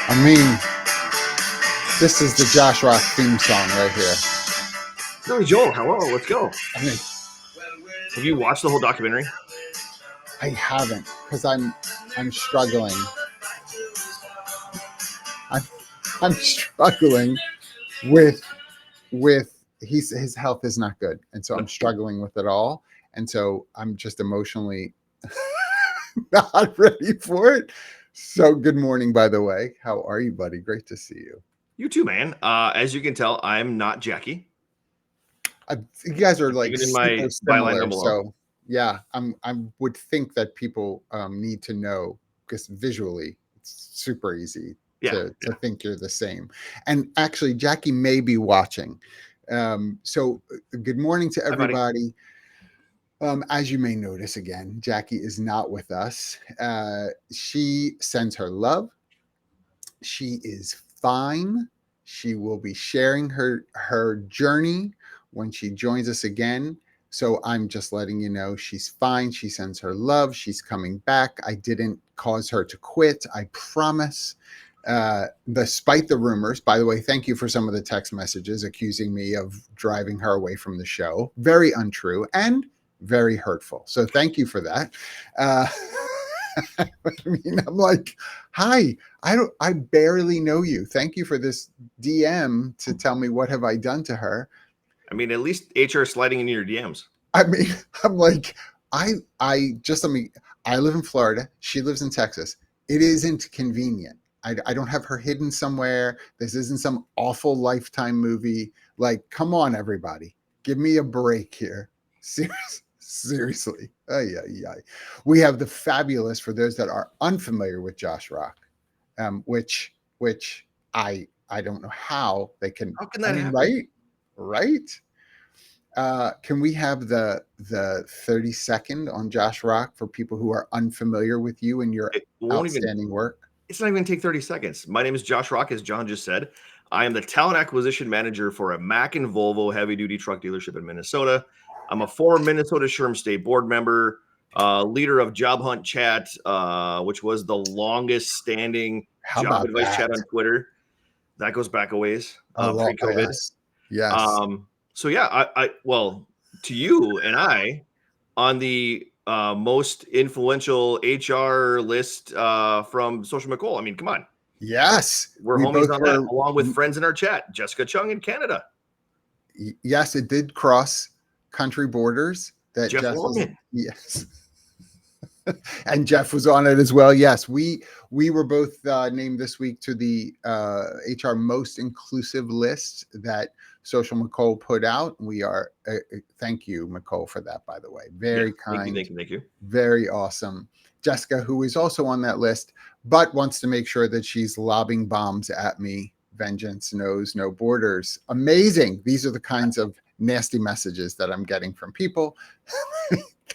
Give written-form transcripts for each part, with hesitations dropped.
I mean, this is the Josh Rock theme song right here. Billy Joel, hello, let's go. I mean, Have you watched the whole documentary? I haven't because I'm struggling. I'm I'm struggling with his health is not good, and so I'm struggling with it all, and so I'm just emotionally not ready for it. So good morning, by the way. How are you, buddy? Great to see you. You too, man. As you can tell, I'm not Jackie. You guys are like Even in super my byline similar, down below. so yeah, I would think that people need to know because visually it's super easy Yeah. to think you're the same. And actually, Jackie may be watching. So good morning to Hi, buddy. everybody. As you may notice, again, Jackie is not with us. She sends her love. She is fine. She will be sharing her journey when she joins us again. So I'm just letting you know she's fine. She sends her love. She's coming back. I didn't cause her to quit. I promise. Despite the rumors, by the way, thank you for some of the text messages accusing me of driving her away from the show. Very untrue and very hurtful. So thank you for that. I mean, I'm like, hi, I barely know you. Thank you for this DM to tell me what have I done to her. I mean, at least HR sliding into your DMs. I mean, I'm like, I live in Florida. She lives in Texas. It isn't convenient. I don't have her hidden somewhere. This isn't some awful Lifetime movie. Like, come on, everybody. Give me a break here. Seriously. We have the fabulous, for those that are unfamiliar with Josh Rock, which I don't know how they can. How can that happen? Right. Can we have the 30-second on Josh Rock for people who are unfamiliar with you and your outstanding work? It's not even take 30 seconds. My name is Josh Rock, as John just said. I am the talent acquisition manager for a Mack and Volvo heavy-duty truck dealership in Minnesota. I'm a former Minnesota SHRM State board member, leader of Job Hunt Chat, which was the longest-standing job advice chat on Twitter. That goes back a ways, pre-COVID. Yes. So yeah, well, to you and I, on the most influential HR list from Social McCall. I mean, come on. Yes. We're homies on that, along with friends in our chat, Jessica Chung in Canada. Yes, it did cross country borders. That Jeff was, yes. And Jeff was on it as well. Yes, we were both named this week to the HR most inclusive list that Social McCall put out. We are thank you, McCall, for that, by the way. Very kind. Thank you. Very awesome. Jessica, who is also on that list, but wants to make sure that she's lobbing bombs at me. Vengeance knows no borders. Amazing. These are the kinds of nasty messages that I'm getting from people.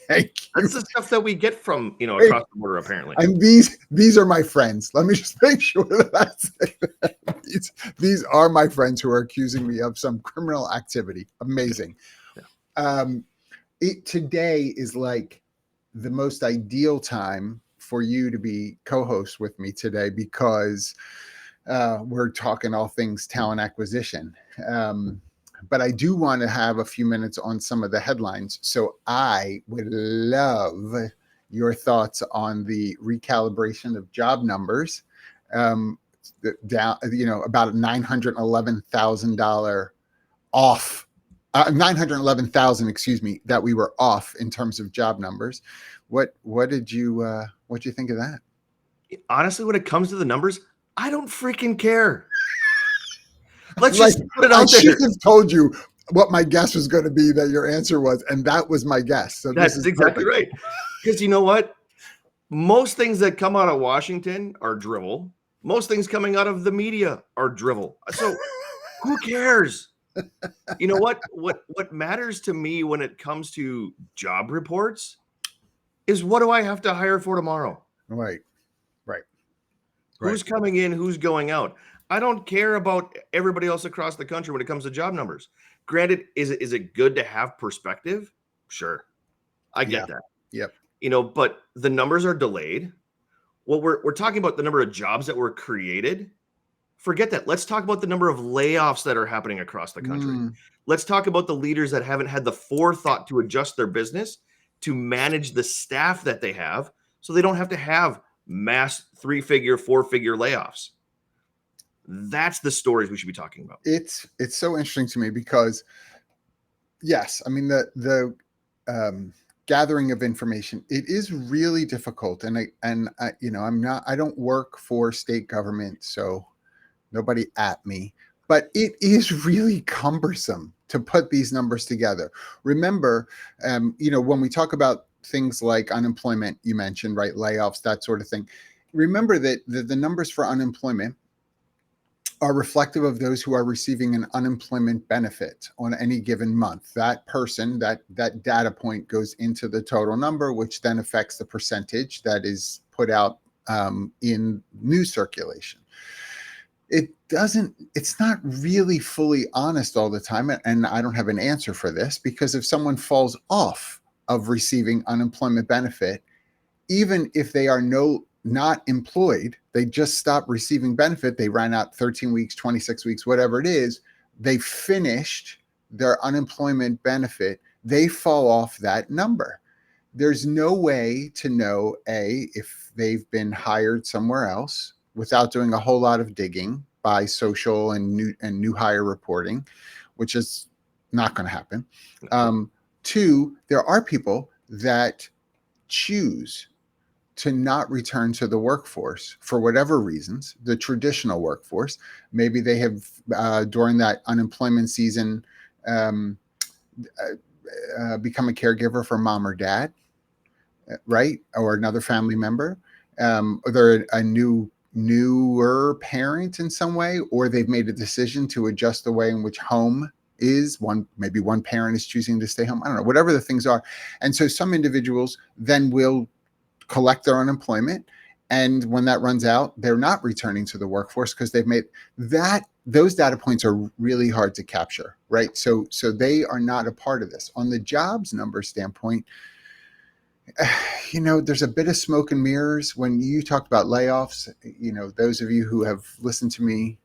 Thank you. That's the stuff that we get from, across the border, apparently. And these are my friends. Let me just make sure that I say that. These are my friends who are accusing me of some criminal activity. Amazing. Yeah. Today is like the most ideal time for you to be co-host with me today because we're talking all things talent acquisition. But I do want to have a few minutes on some of the headlines. So I would love your thoughts on the recalibration of job numbers, down, about $911,000 off, 911,000, excuse me, that we were off in terms of job numbers. What did you think of that? Honestly, when it comes to the numbers, I don't freaking care. Let's just put it out there. I should have told you what my guess was going to be that your answer was, and that was my guess. So that's exactly right. Because you know what? Most things that come out of Washington are drivel. Most things coming out of the media are drivel. So who cares? You know what? What matters to me when it comes to job reports is what do I have to hire for tomorrow? Right. Who's coming in? Who's going out? I don't care about everybody else across the country when it comes to job numbers. Granted, is it good to have perspective? Sure. I get that. Yep. But the numbers are delayed. Well, we're talking about the number of jobs that were created Forget that. Let's talk about the number of layoffs that are happening across the country. Mm. Let's talk about the leaders that haven't had the forethought to adjust their business to manage the staff that they have so they don't have to have mass 3-figure, 4-figure layoffs. That's the stories we should be talking about. It's so interesting to me because yes, I mean the gathering of information, it is really difficult, and I you know, I don't work for state government, so nobody at me, but it is really cumbersome to put these numbers together. Remember, you know, when we talk about things like unemployment, you mentioned, right, layoffs, that sort of thing. Remember that the numbers for unemployment are reflective of those who are receiving an unemployment benefit on any given month. That person, that data point goes into the total number, which then affects the percentage that is put out in news circulation. It's not really fully honest all the time, and I don't have an answer for this, because if someone falls off of receiving unemployment benefit, even if they are not employed, they just stop receiving benefit, they ran out 13 weeks, 26 weeks, whatever it is, they finished their unemployment benefit, they fall off that number. There's no way to know, A, if they've been hired somewhere else without doing a whole lot of digging by social and new hire reporting, which is not going to happen. Two, there are people that choose to not return to the workforce for whatever reasons, the traditional workforce. Maybe they have, during that unemployment season, become a caregiver for mom or dad, right? Or another family member. Or they're a newer parent in some way, or they've made a decision to adjust the way in which home is. Maybe one parent is choosing to stay home. I don't know, whatever the things are. And so some individuals then will collect their unemployment, and when that runs out, they're not returning to the workforce because they've made that. Those data points are really hard to capture, right? So they are not a part of this. On the jobs number standpoint, you know, there's a bit of smoke and mirrors. When you talked about layoffs, you know, those of you who have listened to me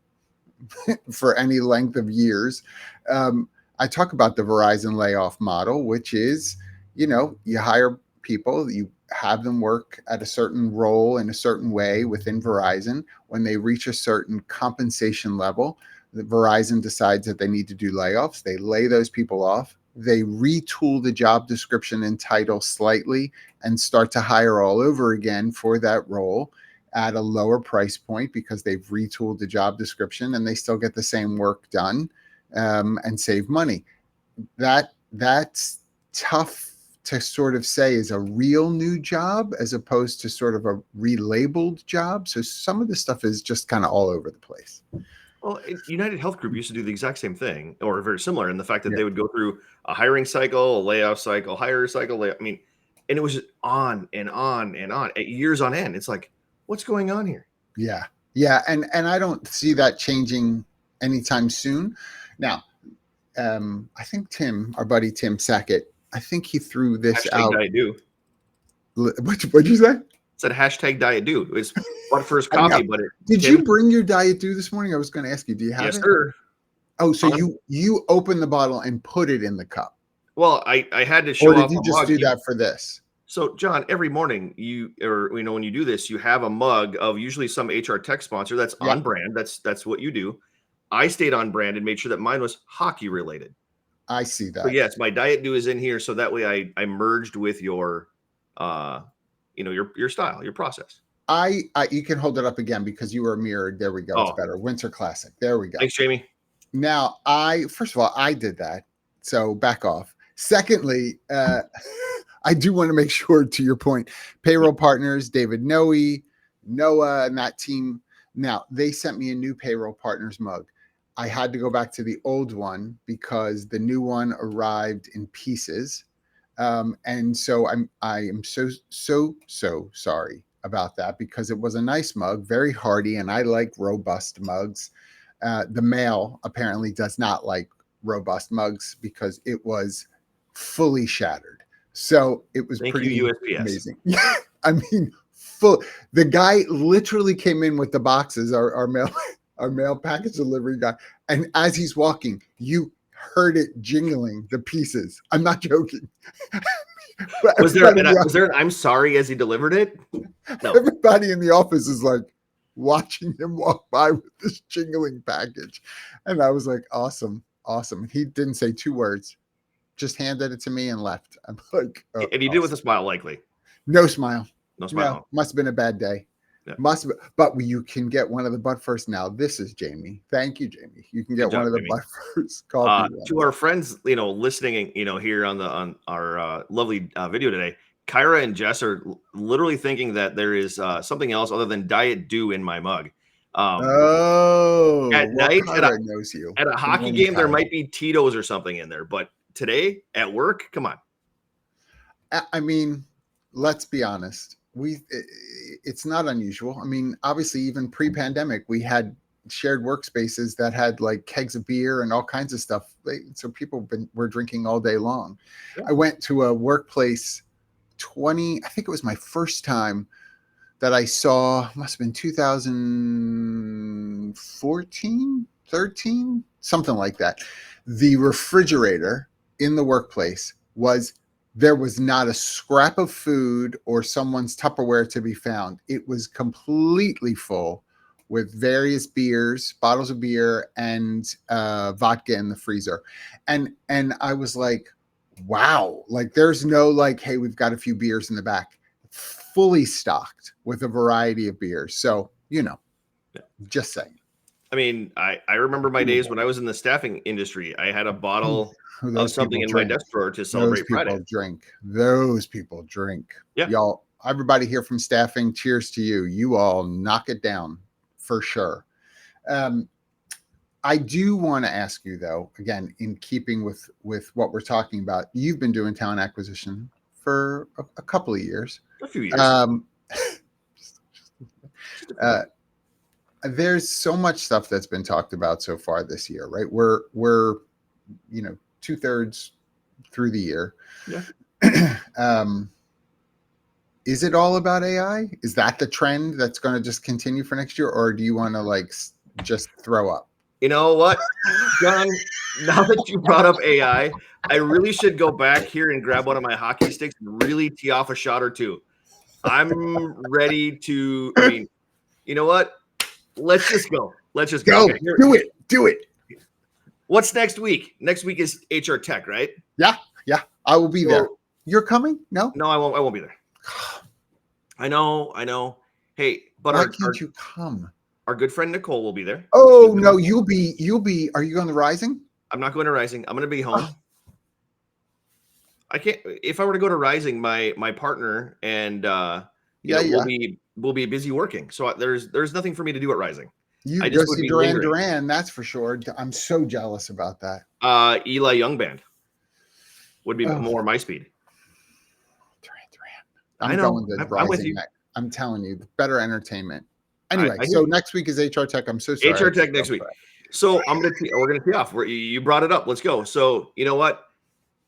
for any length of years, I talk about the Verizon layoff model, which is, you know, you hire people, you have them work at a certain role in a certain way within Verizon. When they reach a certain compensation level, the Verizon decides that they need to do layoffs. They lay those people off. They retool the job description and title slightly and start to hire all over again for that role at a lower price point because they've retooled the job description, and they still get the same work done and save money. That's tough to sort of say is a real new job as opposed to sort of a relabeled job. So some of this stuff is just kind of all over the place. Well, United Health Group used to do the exact same thing, or very similar, in the fact that Yeah. they would go through a hiring cycle, a layoff cycle, hire cycle. I mean, and it was just on and on and on, years on end. It's like, what's going on here? Yeah. Yeah. And I don't see that changing anytime soon. Now, I think Tim, our buddy Tim Sackett, I think he threw this Hashtag out. diet do. What'd you say? It said hashtag diet do. It's what first I know. copy, but Did you bring your diet dew this morning? I was going to ask you, do you have yes, it? sir. Oh, so you opened the bottle and put it in the cup. Well, I had to show Or off did you a just mug. do that for this? So, John, every morning when you do this, you have a mug of usually some HR tech sponsor that's on brand. That's what you do. I stayed on brand and made sure that mine was hockey related. I see that. So yes, my diet do is in here, so that way I merged with your, your style, your process. You can hold it up again because you were mirrored. There we go. It's better. Winter Classic. There we go. Thanks, Jamie. Now, first of all, I did that. So back off. Secondly, I do want to make sure, to your point, payroll partners, David Noe, Noah, and that team. Now, they sent me a new payroll partners mug. I had to go back to the old one because the new one arrived in pieces. And so I am so sorry about that, because it was a nice mug, very hardy, and I like robust mugs. The mail apparently does not like robust mugs because it was fully shattered. So it was pretty amazing. I mean, full. The guy literally came in with the boxes, our mail. our mail package delivery guy. And as he's walking, you heard it jingling the pieces. I'm not joking. But Was there everybody, was there an I'm sorry as he delivered it? No. everybody in the office is like watching him walk by with this jingling package. And I was like, awesome, awesome. He didn't say 2 words, just handed it to me and left. I'm like, oh, And he did it with a smile, likely. no smile. No No, smile. must have been a bad day. Yeah. Must have, but you can get one of the But First now. This is Jamie. Thank you, Jamie. You can get Good job, one of the Jamie. But First coffee. To our friends, listening, here on our lovely video today, Kyra and Jess are literally thinking that there is something else other than Diet Dew in my mug. Oh, At well, night Kyra knows you. at a Good hockey morning, game, there Kyra. might be Tito's or something in there, but today at work, come on. I mean, let's be honest. It's not unusual. I mean, obviously, even pre-pandemic, we had shared workspaces that had like kegs of beer and all kinds of stuff. So people were drinking all day long. Yeah. I went to a workplace I think it was my first time that I saw, must have been 2014, 13, something like that. The refrigerator in the workplace there was not a scrap of food or someone's Tupperware to be found. It was completely full with various beers, bottles of beer, and vodka in the freezer. And I was like, wow, like there's no like, hey, we've got a few beers in the back. Fully stocked with a variety of beers. So, just saying. I mean, I remember my days when I was in the staffing industry. I had a bottle of something in my desk drawer to celebrate Friday. Those people drink. Yeah. Y'all, everybody here from staffing, cheers to you. You all knock it down for sure. I do want to ask you, though, again, in keeping with what we're talking about, you've been doing talent acquisition for a couple of years. A few years. There's so much stuff that's been talked about so far this year, right? We're 2/3 through the year. Yeah. Is it all about AI? Is that the trend that's going to just continue for next year, or do you want to like just throw up? You know what, John? Now that you brought up AI, I really should go back here and grab one of my hockey sticks and really tee off a shot or two. I'm ready to. I mean, you know what? Let's just go. Let's just go. Okay. Do it. What's next week? Next week is HR Tech, right? Yeah. I will be there. You're coming? No, I won't be there. I know. Hey, but why can't you come? Our good friend Nicole will be there. Oh no, you'll be. Are you going to Rising? I'm not going to Rising. I'm going to be home. I can't. If I were to go to Rising, my partner and we'll be busy working. So there's nothing for me to do at Rising. I just would see Duran, that's for sure. I'm so jealous about that. Eli Young Band would be more my speed. I'm going to Rising. I'm telling you, better entertainment. Anyway, so next week is HR Tech. I'm so sorry. HR Tech next week. So we're gonna tee off. You brought it up. Let's go. So you know what?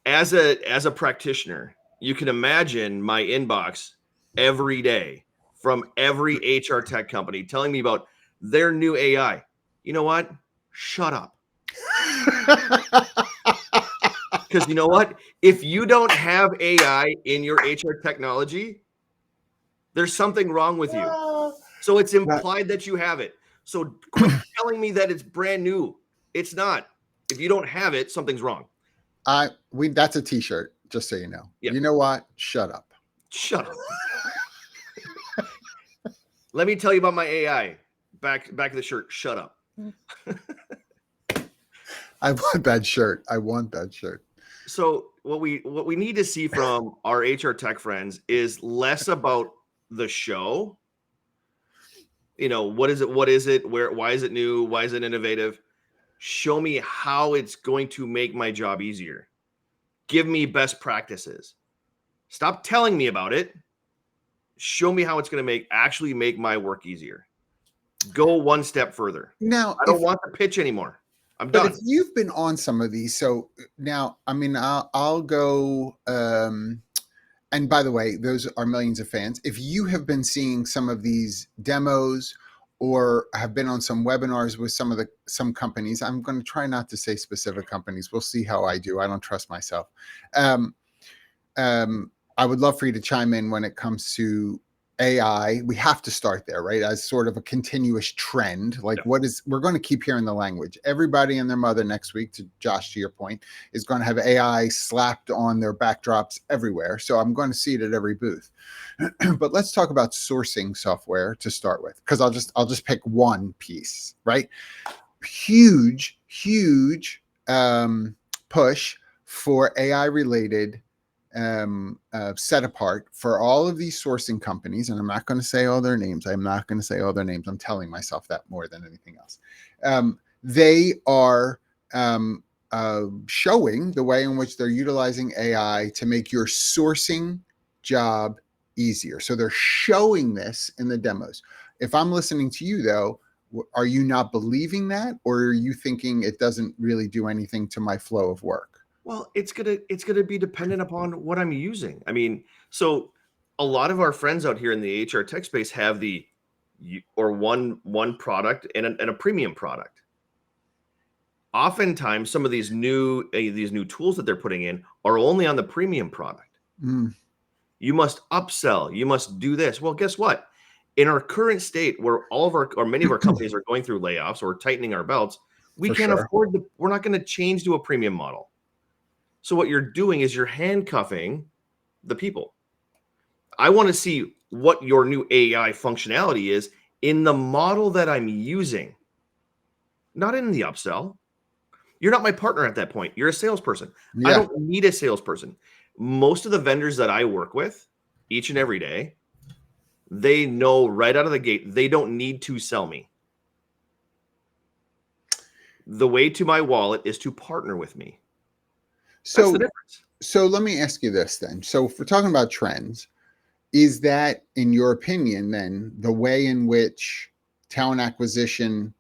As a practitioner, you can imagine my inbox every day from every HR Tech company telling me about their new AI. You know what? Shut up. Because you know what? If you don't have AI in your HR technology, there's something wrong with you. So it's implied that you have it. So quit telling me that it's brand new. It's not. If you don't have it, something's wrong. That's a t-shirt, just so you know. Yep. You know what? Shut up. Shut up. Let me tell you about my AI. Back of the shirt. Shut up. I want that shirt. So what we need to see from our HR Tech friends is less about the show. What is it? Why is it new? Why is it innovative? Show me how it's going to make my job easier. Give me best practices. Stop telling me about it. Show me how it's going to actually make my work easier. Go one step further. Now, I don't want the pitch anymore. I'm done. But if you've been on some of these, so now, I mean, I'll go. And by the way, those are millions of fans. If you have been seeing some of these demos or have been on some webinars with some companies. I'm going to try not to say specific companies. We'll see how I do. I don't trust myself. Um, I would love for you to chime in when it comes to AI. We have to start there, right? As sort of a continuous trend. Like, we're going to keep hearing the language. Everybody and their mother next week, to Josh, to your point, is going to have AI slapped on their backdrops everywhere. So I'm going to see it at every booth. But let's talk about sourcing software to start with, because I'll just pick one piece, right? Huge push for AI related set apart for all of these sourcing companies. And I'm not going to say all their names. I'm telling myself that more than anything else. They are showing the way in which they're utilizing AI to make your sourcing job easier. So they're showing this in the demos. If I'm listening to you, though, are you not believing that, or are you thinking it doesn't really do anything to my flow of work? Well, it's gonna be dependent upon what I'm using. I mean, so a lot of our friends out here in the HR tech space have one product and a premium product. Oftentimes, some of these new tools that they're putting in are only on the premium product. Mm. You must upsell. You must do this. Well, guess what? In our current state, where many of our companies are going through layoffs or tightening our belts, we For can't sure. afford we're not going to change to a premium model. So what you're doing is you're handcuffing the people. I want to see what your new AI functionality is in the model that I'm using, not in the upsell. You're not my partner at that point. You're a salesperson. I Yeah. don't need a salesperson. Most of the vendors that I work with each and every day, they know right out of the gate, they don't need to sell me. The way to my wallet is to partner with me. That's the difference. So let me ask you this then. So if we're talking about trends, is that, in your opinion, then the way in which talent acquisition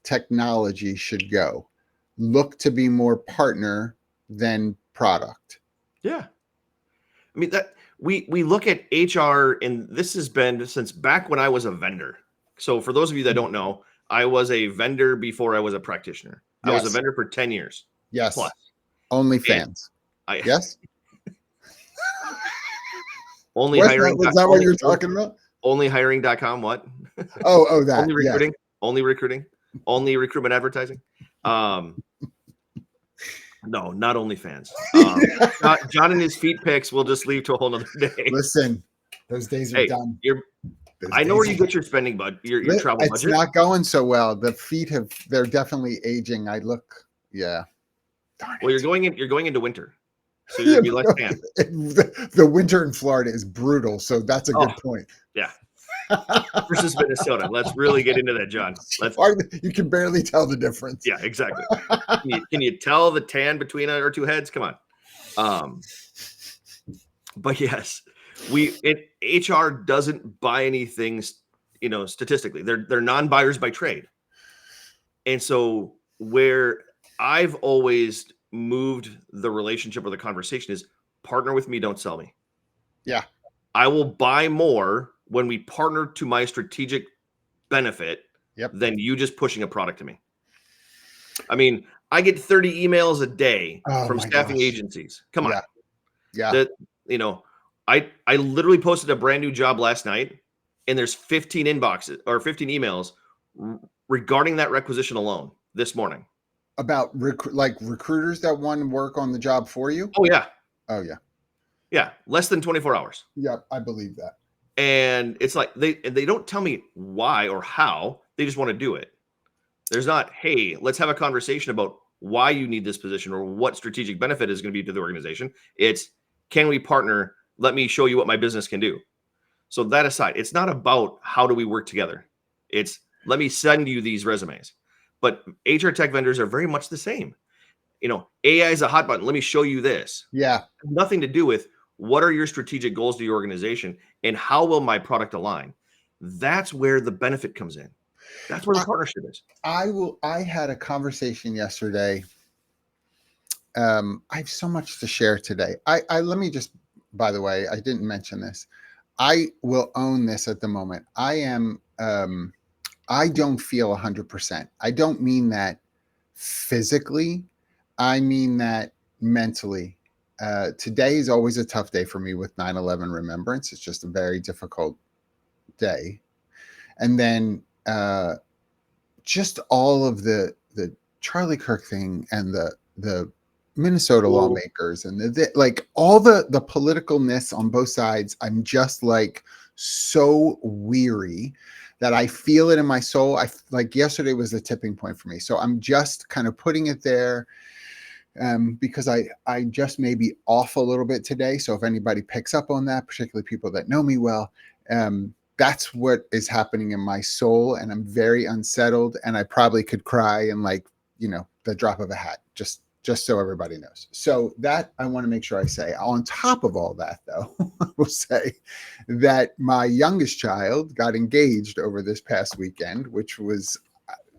technology should go? Look to be more partner than product. Yeah. I mean, that we look at HR, and this has been since back when I was a vendor. So for those of you that don't know, I was a vendor before I was a practitioner. I was a Yes. vendor for 10 years plus. Yes. And OnlyFans. I Yes. only Was that, hiring was that what you're talking about? only hiring.com. What? Oh, that. Only Yes. recruiting, only recruitment advertising. No, not OnlyFans. John and his feet pics we'll just leave to a whole nother day. Listen, those days are Hey, done. I know where you get your spending your travel It's budget. not going so well. The feet they're definitely aging. Yeah. Darn Well, it. you're going into winter, so you're gonna be less tan. The winter in Florida is brutal, so that's a Oh, good point. yeah. Versus Minnesota. Let's really get into that, John. You can barely tell the difference. Yeah, exactly. Can you tell the tan between our two heads? Come on. But yes, HR doesn't buy anything, statistically. They're non-buyers by trade. And so where I've always moved the relationship or the conversation is partner with me, don't sell me. Yeah. I will buy more when we partner to my strategic benefit than you just pushing a product to me. I mean, I get 30 emails a day from staffing agencies. Come on. Yeah. I literally posted a brand new job last night, and there's 15 inboxes or 15 emails regarding that requisition alone this morning. About recruiters that want to work on the job for you? Oh, yeah. Oh, yeah. Yeah. Less than 24 hours. Yeah, I believe that. And it's like they don't tell me why or how. They just want to do it. There's not, hey, let's have a conversation about why you need this position or what strategic benefit is going to be to the organization. It's, can we partner? Let me show you what my business can do. So that aside, it's not about how do we work together. It's, let me send you these resumes. But HR tech vendors are very much the same. AI is a hot button. Let me show you this. Yeah. Nothing to do with what are your strategic goals to your organization and how will my product align. That's where the benefit comes in. That's where the partnership is. I had a conversation yesterday. I have so much to share today. Let me just, by the way, I didn't mention this. I will own this at the moment. I am I don't feel 100%. I don't mean that physically. I mean that mentally. Today is always a tough day for me with 9/11 remembrance. It's just a very difficult day. And then just all of the Charlie Kirk thing and the Minnesota Well, lawmakers and like all the politicalness on both sides. I'm just like so weary that I feel it in my soul. I like yesterday was the tipping point for me. So I'm just kind of putting it there because I just may be off a little bit today. So if anybody picks up on that, particularly people that know me well, that's what is happening in my soul, and I'm very unsettled. And I probably could cry in like the drop of a hat, just so everybody knows. So that I want to make sure I say. On top of all that, though, I will say that my youngest child got engaged over this past weekend, which was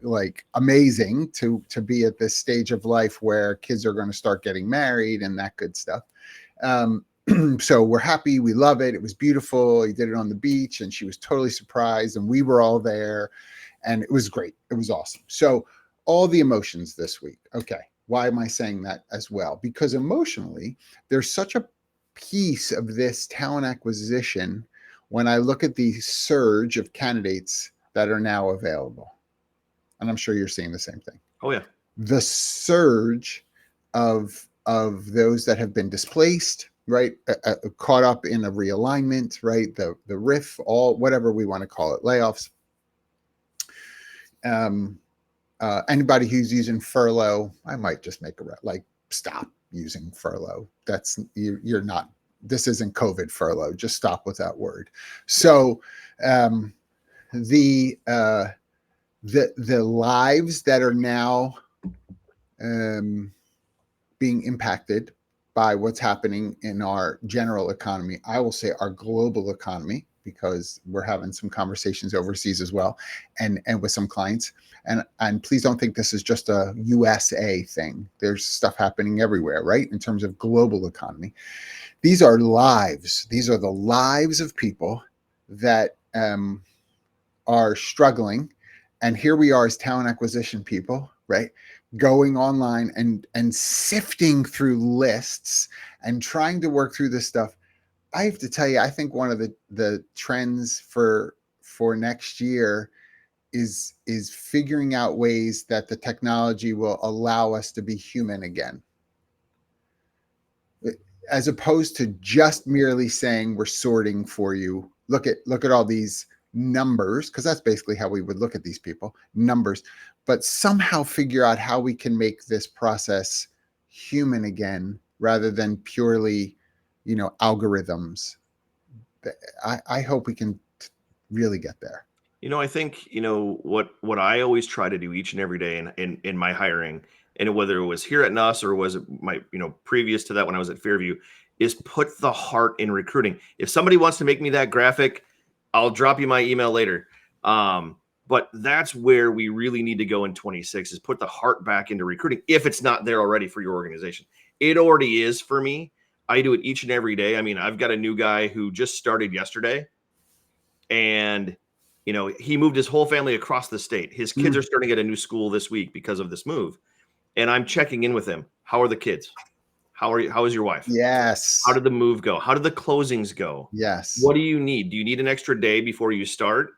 like amazing to be at this stage of life where kids are going to start getting married and that good stuff. um so we're happy, we love it, it was beautiful. He did it on the beach and she was totally surprised and we were all there and it was great, it was awesome. So all the emotions this week. Okay, why am I saying that as well? Because emotionally there's such a piece of this talent acquisition when I look at the surge of candidates that are now available, and I'm sure you're seeing the same thing. oh yeah. The surge of those that have been displaced, right, caught up in a realignment, right, the riff, all whatever we want to call it, layoffs. Um, Anybody who's using furlough, I might just make like stop using furlough. That's you're not. This isn't COVID furlough. Just stop with that word. So um, the the lives that are now um, being impacted by what's happening in our general economy. I will say our global economy, because we're having some conversations overseas as well, and with some clients. And please don't think this is just a USA thing. There's stuff happening everywhere, right? In terms of global economy, these are lives. These are the lives of people that are struggling, and here we are as talent acquisition people, right, going online and sifting through lists and trying to work through this stuff. I have to tell you, I think one of the trends for next year is figuring out ways that the technology will allow us to be human again, as opposed to just merely saying we're sorting for you. Look at all these numbers, because that's basically how we would look at these people, numbers, but somehow figure out how we can make this process human again rather than purely algorithms. I hope we can really get there. I think, what I always try to do each and every day in my hiring, and whether it was here at NUS or was it my, previous to that when I was at Fairview, is put the heart in recruiting. If somebody wants to make me that graphic, I'll drop you my email later. But that's where we really need to go in 26, is put the heart back into recruiting if it's not there already for your organization. It already is for me. I do it each and every day. I mean, I've got a new guy who just started yesterday, and he moved his whole family across the state. His kids Mm, are starting at a new school this week because of this move, and I'm checking in with him. How are the kids? How is your wife? How yes, did the move go? How did the closings go? yes, What do you need? Do you need an extra day before you start?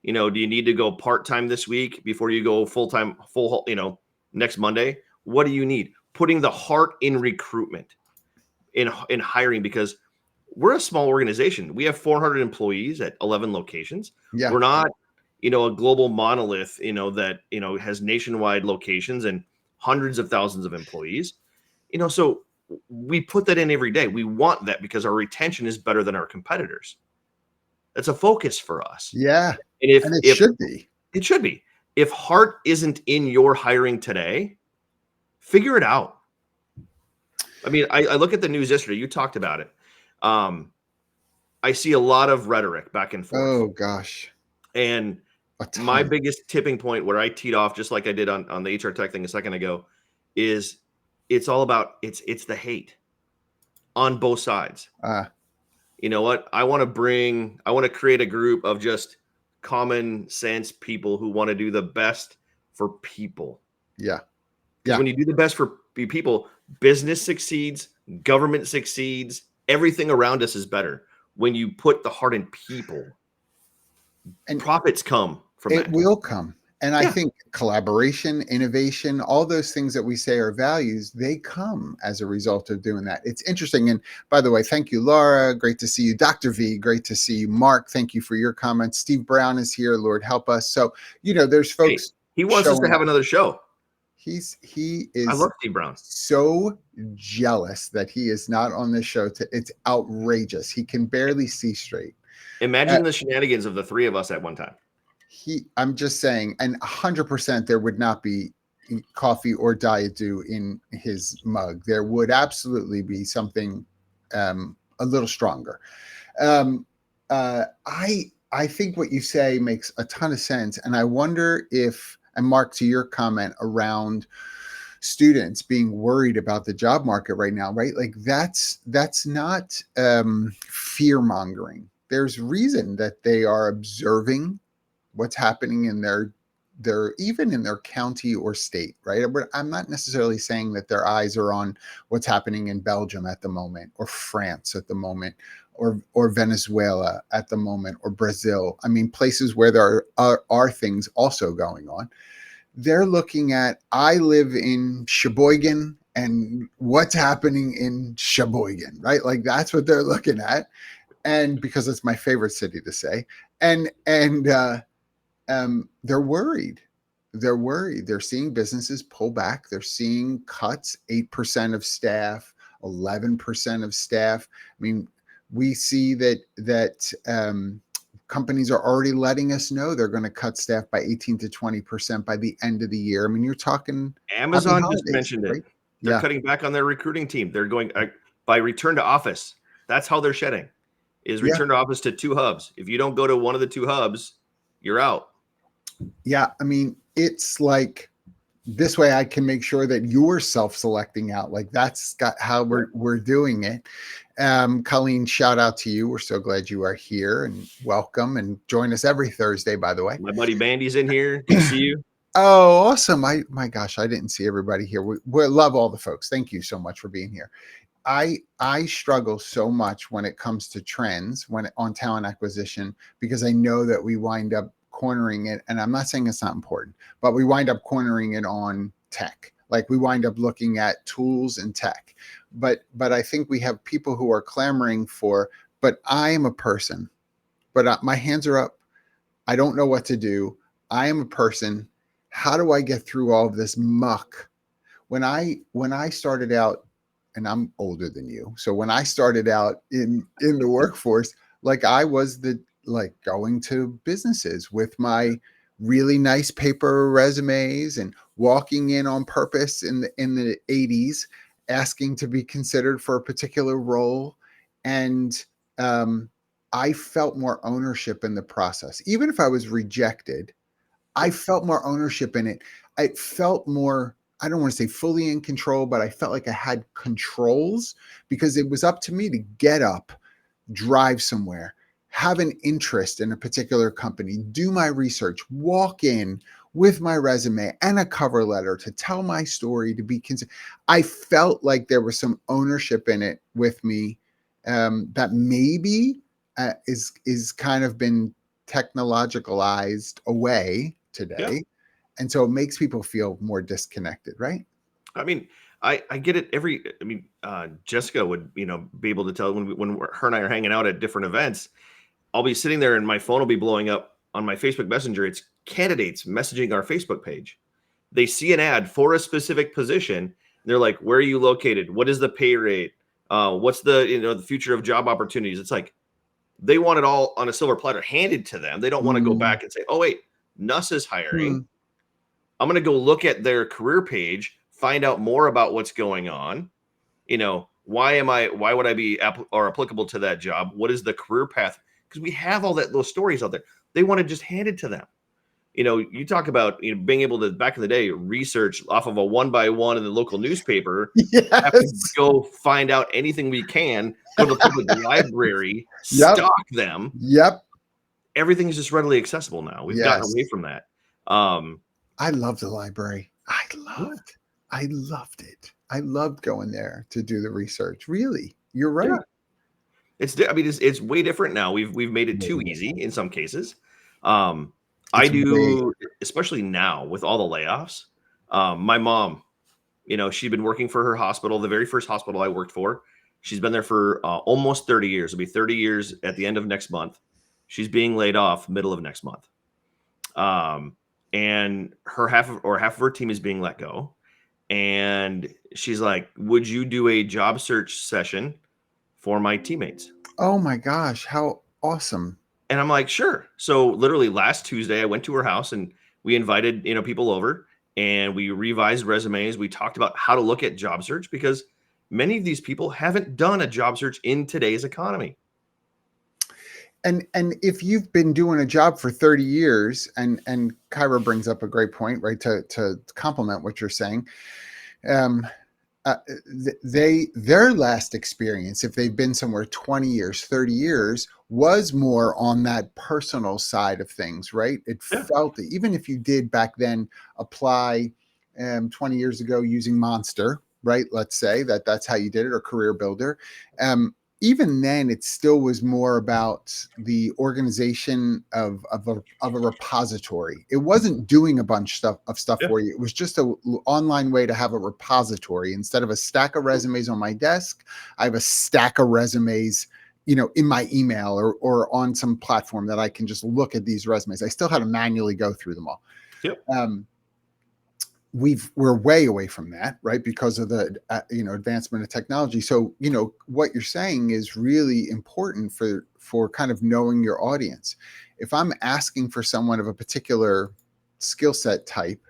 Do you need to go part-time this week before you go full-time, next Monday? What do you need? Putting the heart in recruitment, in hiring, because we're a small organization. We have 400 employees at 11 locations. yeah, We're not, a global monolith, that, has nationwide locations and hundreds of thousands of employees. So we put that in every day. We want that because our retention is better than our competitors. That's a focus for us. yeah, And and it if should be. it should be, if heart isn't in your hiring today, figure it out. I mean, I look at the news yesterday. You talked about it. Um, I see a lot of rhetoric back and forth. Oh gosh, And a my ton. biggest tipping point, where I teed off just like I did on the HR tech thing a second ago, is it's all about it's the hate on both sides. uh You know what? I want to create a group of just common sense people who want to do the best for people. Yeah. Because Yeah. when you do the best for people, business succeeds, government succeeds, everything around us is better. When you put the heart in people, And profits come from it that. will come. And I Yeah. think collaboration, innovation, all those things that we say are values, they come as a result of doing that. It's interesting. And by the way, thank you, Laura. Great to see you. Dr. V, great to see you. Mark, thank you for your comments. Steve Brown is here. Lord help us. So, there's Hey, folks he wants us to showing have up. another show. He I is love Steve Brown. so jealous that he is not on this show. It's outrageous. He can barely see straight. Imagine the shenanigans of the three of us at one time. I'm just saying, and 100% there would not be coffee or Diet Dew in his mug. There would absolutely be something a little stronger. I think what you say makes a ton of sense, and I wonder if, and Mark, to your comment around students being worried about the job market right now, right? Like that's not fear mongering. There's reason that they are observing what's happening in their even in their county or state, right? But I'm not necessarily saying that their eyes are on what's happening in Belgium at the moment, or France at the moment, or Venezuela at the moment, or Brazil. I mean, places where there are things also going on. They're looking at, I live in Sheboygan, and what's happening in Sheboygan, right? Like that's what they're looking at. And because it's my favorite city to say, and they're worried. They're worried. They're seeing businesses pull back. They're seeing cuts, 8% of staff, 11% of staff. I mean, we see that companies are already letting us know they're going to cut staff by 18 to 20% by the end of the year. I mean, you're talking happy Amazon just holidays, mentioned it. right? They're Yeah. cutting back on their recruiting team. They're going by return to office. That's how they're shedding, is Yeah. return to office to 2 hubs. If you don't go to one of the 2 hubs, you're out. Yeah. I mean, it's like, this way I can make sure that you're self-selecting out. Like that's got how we're doing it. Colleen, shout out to you. We're so glad you are here, and welcome, and join us every Thursday, by the way. My buddy Bandy's in here. Good to see you. Oh, awesome. My gosh, I didn't see everybody here. We love all the folks. Thank you so much for being here. I struggle so much when it comes to trends on talent acquisition, because I know that we wind up cornering it, and I'm not saying it's not important, but we wind up cornering it on tech. Like we wind up looking at tools and tech. But I think we have people who are clamoring for, but I am a person, but my hands are up. I don't know what to do. I am a person. How do I get through all of this muck? When I started out, and I'm older than you, so when I started out in the workforce, like I was going to businesses with my really nice paper resumes and walking in on purpose in the 80s, asking to be considered for a particular role, and I felt more ownership in the process. Even if I was rejected, I felt more ownership in it. I felt more, I don't want to say fully in control, but I felt like I had controls, because it was up to me to get up, drive somewhere, have an interest in a particular company, do my research, walk in with my resume and a cover letter to tell my story, to be considered. I felt like there was some ownership in it with me, that maybe is kind of been technologicalized away today. Yeah. And so it makes people feel more disconnected, right? I mean, I get it. Jessica would, be able to tell when her and I are hanging out at different events, I'll be sitting there and my phone will be blowing up on my Facebook Messenger. It's candidates messaging our Facebook page. They see an ad for a specific position. And they're like, where are you located? What is the pay rate? What's the future of job opportunities? It's like, they want it all on a silver platter handed to them. They don't want to go back and say, oh, wait, Nuss is hiring. I'm going to go look at their career page, find out more about what's going on. Why would I be applicable to that job? What is the career path? Because we have those stories out there. They want to just hand it to them. You talk about being able to, back in the day, research off of a 1x1 in the local newspaper. Yes. Have to go find out anything we can. Go to the public library, Yep. stock them. Yep. everything is just readily accessible now. We've gotten Yes. away from that. Um, I love the library. yeah, I loved it. I loved going there to do the research. Really, you're yeah. right. I mean, it's way different now. We've made it Way too more. easy in some cases. Um, I It's way. do, especially now with all the layoffs. My mom, she'd been working for her hospital, the very first hospital I worked for. She's been there for almost 30 years. It'll be 30 years at the end of next month. She's being laid off middle of next month. Um, and her half of her team is being let go. And she's like, "Would you do a job search session for my teammates?" Oh my gosh, how awesome! And I'm like, "Sure." So literally last Tuesday, I went to her house and we invited, people over and we revised resumes. We talked about how to look at job search because many of these people haven't done a job search in today's economy. And if you've been doing a job for 30 years, and Kyra brings up a great point, right? To complement what you're saying, um, their last experience, if they've been somewhere 20 years, 30 years, was more on that personal side of things, right? It Yeah. felt, even if you did back then apply 20 years ago using Monster, right? Let's say that's how you did it, or Career Builder. Even then, it still was more about the organization of a repository. It wasn't doing a bunch of stuff Yeah. for you. It was just a online way to have a repository. Instead of a stack of resumes on my desk, I have a stack of resumes, in my email, or on some platform that I can just look at these resumes. I still had to manually go through them all. Yep. We're way away from that, right? Because of the advancement of technology. So what you're saying is really important for kind of knowing your audience. If I'm asking for someone of a particular skill set type,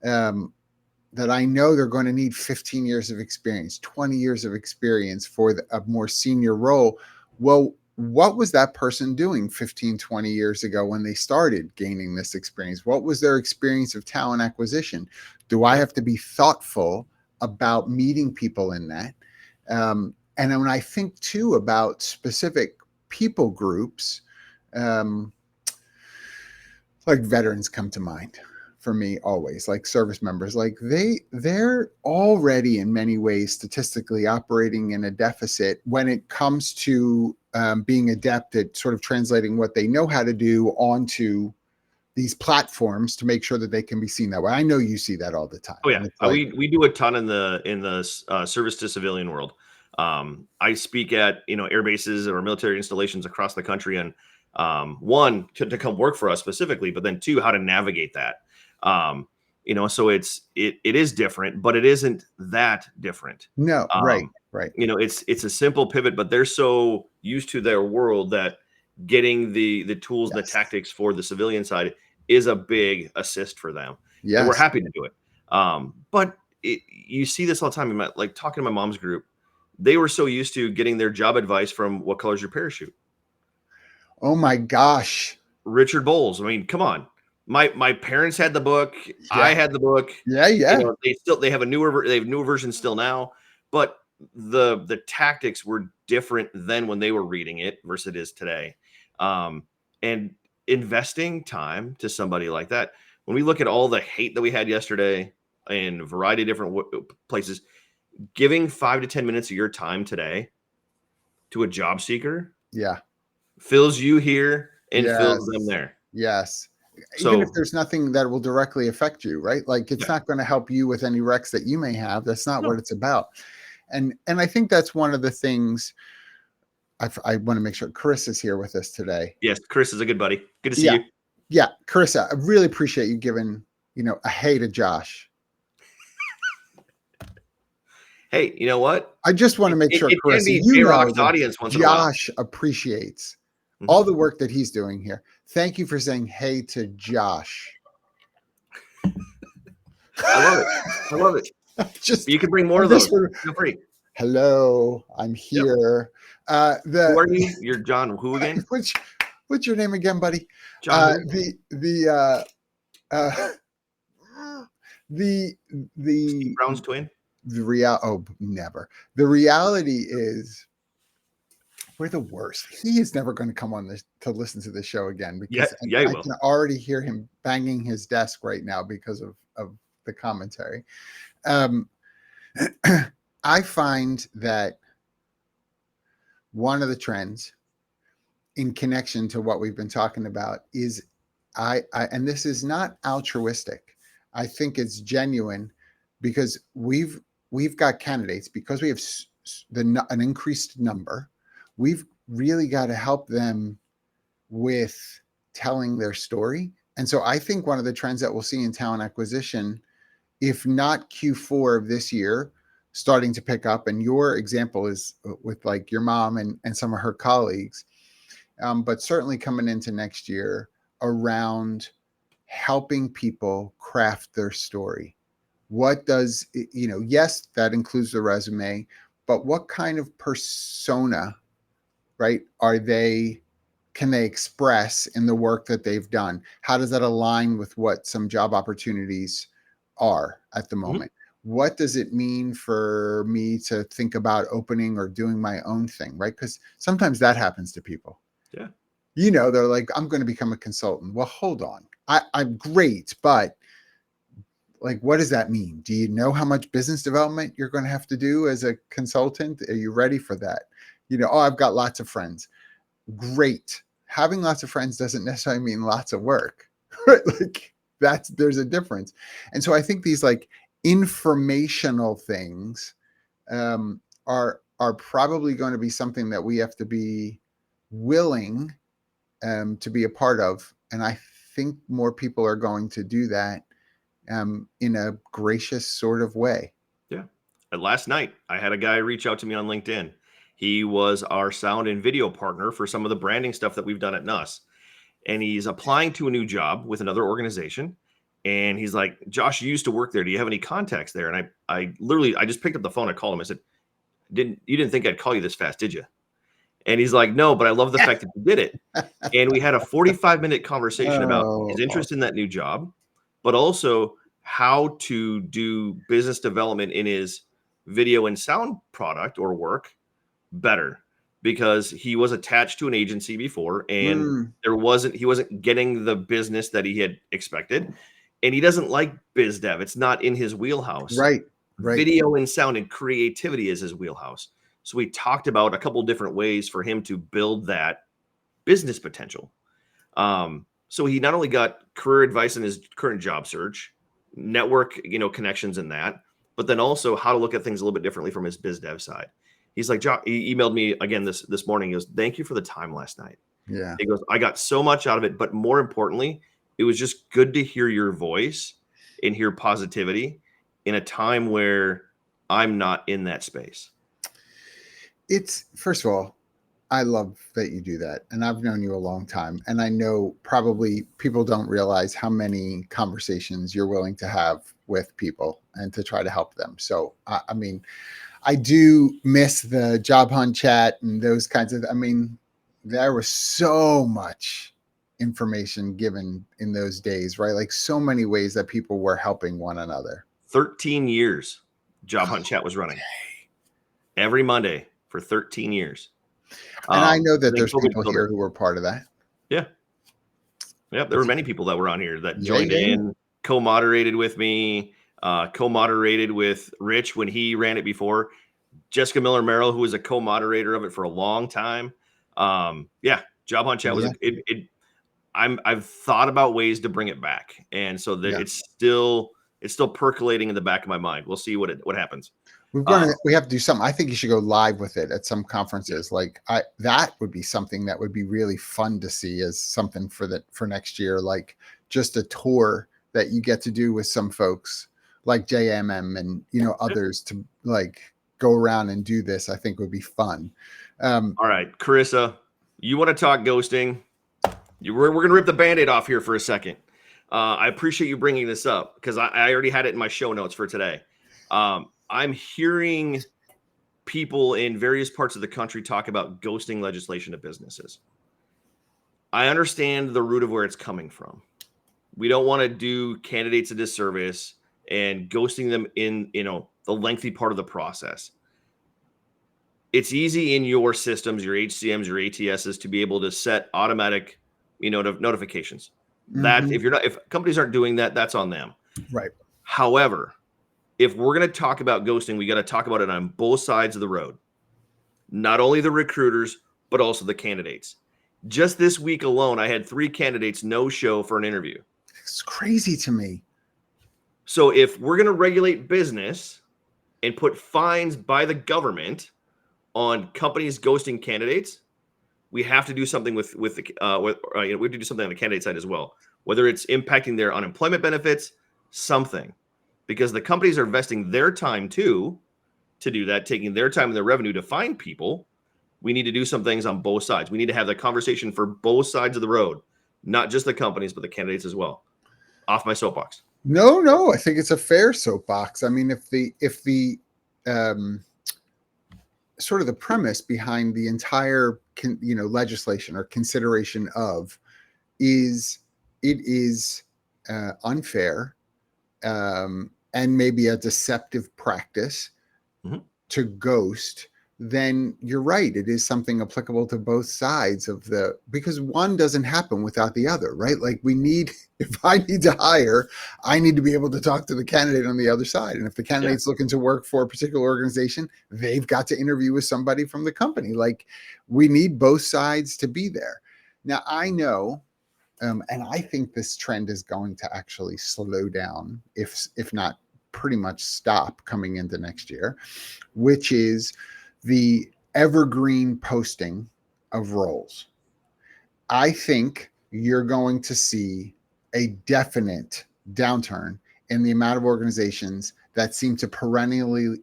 that I know they're going to need 15 years of experience, 20 years of experience for a more senior role. Well, what was that person doing 15, 20 years ago when they started gaining this experience? What was their experience of talent acquisition? Do I Yeah. have to be thoughtful about meeting people in that? And when I think too about specific people groups, um, like veterans come to mind for me always, like service members, like they're already in many ways statistically operating in a deficit when it comes to being adept at sort of translating what they know how to do onto these platforms to make sure that they can be seen that way. I know you see that all the time, Oh yeah, and it's like, we do a ton in the service to civilian world. I speak at air bases or military installations across the country, and one to come work for us specifically, but then two how to navigate that. So it is different, but it isn't that different. no, right, Um, right, it's a simple pivot, but they're so used to their world that getting the tools and the yes, tactics for the civilian side is a big assist for them, and we're yes. happy to do it. But you see this all the time. Like talking to my mom's group, they were so used to getting their job advice from "What color's your parachute?" Oh my gosh. Richard Bowles. I mean, come on. My parents had the book. I Yeah, had the book. yeah. They have they have newer versions still now, but the tactics were different then when they were reading it versus it is today. And investing time to somebody like that. When we look at all the hate that we had yesterday in a variety of different places, giving 5 to 10 minutes of your time today to a job seeker Yeah. fills you here and fills them Yes. there. Yes. Even if So there's nothing that will directly affect you, right? Like it's yeah, not going to help you with any wrecks that you may have. That's not no. what it's about. And I think that's one of the things I want to make sure Chris is here with us today. Yes, Chris is a good buddy. Good to see Yeah. you. Yeah. Carissa, I really appreciate you giving, a hey to Josh. Hey, you know what? I just want to make sure, It can Carissa, be you know J-Rock's that audience once in a while. Josh appreciates all Mhm. the work that he's doing here. Thank you for saying hey to Josh. I love it. I love it. just You can bring more I of just those. want Feel free. hello, I'm Yep. here. Who The are you? You're John who again? what's your name again, buddy? John who? Uh, the Steve the Brown's twin? the real oh never. The reality is we're the worst. He is never going to come on this to listen to the show again Yeah, because yeah, he I will. can already hear him banging his desk right now because of the commentary. Um, I find that one of the trends in connection to what we've been talking about is and this is not altruistic. I think it's genuine because we've got candidates because we have an increased number. We've really got to help them with telling their story. And so I think one of the trends that we'll see in talent acquisition, if not Q4 of this year, starting to pick up, and your example is with like your mom and some of her colleagues, but certainly coming into next year around helping people craft their story. What does, yes, that includes the resume, but what kind of persona, right, can they express in the work that they've done? How does that align with what some job opportunities are at the Mhm. moment? What does it mean for me to think about opening or doing my own thing, right? Because sometimes that happens to people. Yeah. They're like, I'm going to become a consultant. Well, hold on. I'm great, but like, what does that mean? Do you know how much business development you're going to have to do as a consultant? Are you ready for that? Oh, I've got lots of friends. Great. Having lots of friends doesn't necessarily mean lots of work. Right? Like there's a difference. And so I think these like informational things are probably going to be something that we have to be willing to be a part of. And I think more people are going to do that in a gracious sort of way. Yeah. And last night, I had a guy reach out to me on LinkedIn. He was our sound and video partner for some of the branding stuff that we've done at NUS. And he's applying to a new job with another organization. And he's like, Josh, you used to work there. Do you have any contacts there? And I just picked up the phone. I called him. I said, you didn't think I'd call you this fast, did you? And he's like, no, but I love the fact that you did it. And we had a 45-minute conversation about his Oh, interest in that new job, but also how to do business development in his video and sound product or work better, because he was attached to an agency before and he wasn't getting the business that he had expected. And he doesn't like biz dev. It's not in his wheelhouse. right, right. Video and sound and creativity is his wheelhouse. So we talked about a couple different ways for him to build that business potential. So he not only got career advice in his current job search, network, connections in that, but then also how to look at things a little bit differently from his biz dev side. He's like, he emailed me again this morning. He goes, thank you for the time last night. Yeah. He goes, I got so much out of it, but more importantly, it was just good to hear your voice and hear positivity in a time where I'm not in that space. It's, first of all, I love that you do that. And I've known you a long time. And I know probably people don't realize how many conversations you're willing to have with people and to try to help them. So, I mean, I do miss the job hunt chat and those kinds of, there was so much information given in those days, right? Like so many ways that people were helping one another. 13 years Job Hunt Chat was running every Monday for 13 years. And I know that Then there's COVID people killed here it. who were part of that. Yeah. Yeah. There were many people that were on here that Yeah, joined yeah. in, co-moderated with me, co-moderated with Rich when he ran it before. Jessica Miller Merrill, who was a co-moderator of it for a long time. Yeah, Job Hunt Chat was Yeah. I've thought about ways to bring it back, and so Yeah. it's still percolating in the back of my mind. We'll see what happens. We have to do something. I think you should go live with it at some conferences. Yeah. Like that would be something that would be really fun to see as something for next year. Like just a tour that you get to do with some folks like JMM and others to like go around and do this. I think would be fun. All right, Carissa, you want to talk ghosting? We're going to rip the Band-Aid off here for a second. I appreciate you bringing this up because I already had it in my show notes for today. I'm hearing people in various parts of the country talk about ghosting legislation to businesses. I understand the root of where it's coming from. We don't want to do candidates a disservice and ghosting them in the lengthy part of the process. it's easy in your systems, your HCMs, your ATSs, to be able to set automatic, notifications. That Mhm. if companies aren't doing that, that's on them. Right. However, if we're going to talk about ghosting, we got to talk about it on both sides of the road. Not only the recruiters, but also the candidates. Just this week alone, I had 3 candidates no show for an interview. It's crazy to me. So if we're going to regulate business and put fines by the government on companies ghosting candidates, we have to do something we have to do something on the candidate side as well. Whether it's impacting their unemployment benefits, something, because the companies are investing their time too to do that, taking their time and their revenue to find people. We need to do some things on both sides. We need to have the conversation for both sides of the road, not just the companies, but the candidates as well. Off my soapbox. No, I think it's a fair soapbox. I mean, if the um, sort of the premise behind the entire legislation or consideration of is it is unfair and maybe a deceptive practice Mhm. to ghost, then you're right. It is something applicable to both sides of because one doesn't happen without the other, right? Like if I need to hire, I need to be able to talk to the candidate on the other side. And if the Yeah. candidate's looking to work for a particular organization, they've got to interview with somebody from the company. Like we need both sides to be there. Now, I know and I think this trend is going to actually slow down, if not pretty much stop coming into next year, which is the evergreen posting of roles. I think you're going to see a definite downturn in the amount of organizations that seem to perennially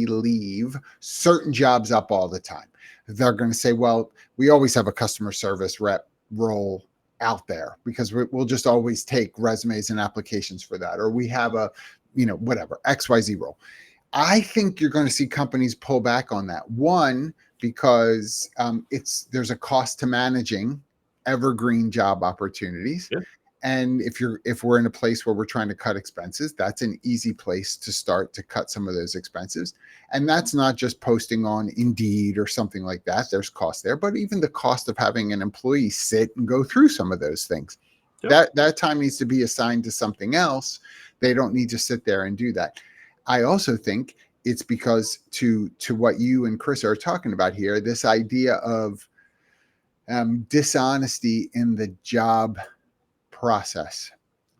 leave certain jobs up all the time. They're going to say, well, we always have a customer service rep role out there because we'll just always take resumes and applications for that, or we have a whatever XYZ role. I think you're going to see companies pull back on that. One, because there's a cost to managing evergreen job opportunities. Yeah. And if we're in a place where we're trying to cut expenses, that's an easy place to start to cut some of those expenses. And that's not just posting on Indeed or something like that. There's cost there, but even the cost of having an employee sit and go through some of those things. Yeah. That time needs to be assigned to something else. They don't need to sit there and do that. I also think it's because to what you and Chris are talking about here, this idea of dishonesty in the job process.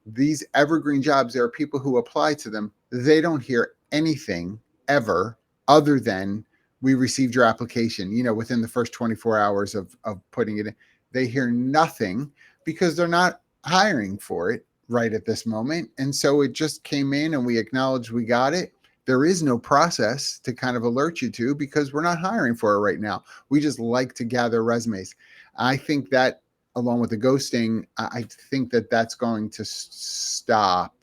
These evergreen jobs, there are people who apply to them. They don't hear anything ever other than we received your application, within the first 24 hours of putting it in. They hear nothing because they're not hiring for it right at this moment. And so it just came in and we acknowledged we got it. There is no process to kind of alert you to because we're not hiring for it right now. We just like to gather resumes. I think that along with the ghosting, I think that that's going to stop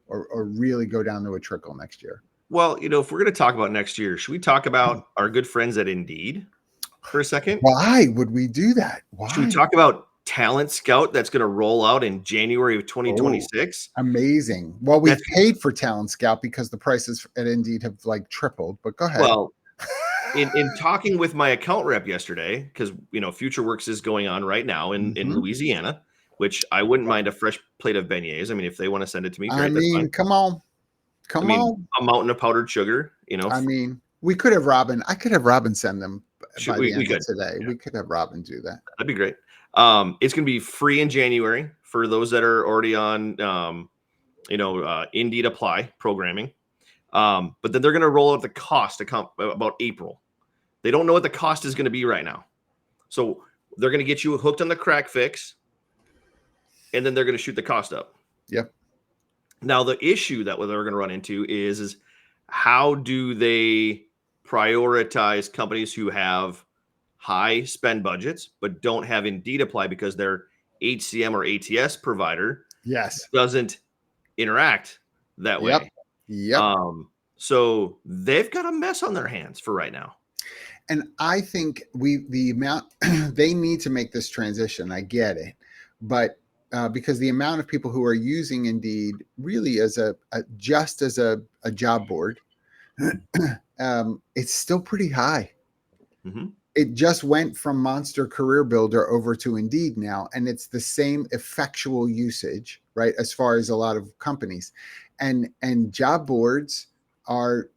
or really go down to a trickle next year. Well, if we're going to talk about next year, should we talk about our good friends at Indeed for a second? Why would we do that? Should we Why? talk about Talent Scout that's going to roll out in January of Oh, 2026? amazing. Well, we've That's paid for Talent Scout because the prices at Indeed have like tripled, but go ahead. well, in talking with my account rep yesterday, because FutureWorks is going on right now in Mhm. Louisiana, which I wouldn't mind a fresh plate of beignets. I mean, if they want to send it to me, I great, that's fine. mean, come on. I Come mean, on. a mountain of powdered sugar, I mean, I could have Robin send them should by the we end of could. today. Yeah, We could have Robin do that. that'd be great. It's going to be free in January for those that are already on, Indeed Apply programming. But then they're going to roll out the cost to come about April. They don't know what the cost is going to be right now. So they're going to get you hooked on the crack fix, and then they're going to shoot the cost up. Yep. Now, the issue that they're going to run into is how do they prioritize companies who have high spend budgets but don't have Indeed Apply because their HCM or ATS provider Yes. doesn't interact that Yep. way. Yep. So they've got a mess on their hands for right now. And I think the amount they need to make this transition. I get it, but because the amount of people who are using Indeed really as just as a job board, It's still pretty high. Mm-hmm. It just went from Monster Career Builder over to Indeed now, and it's the same effectual usage, right? As far as a lot of companies, and job boards are,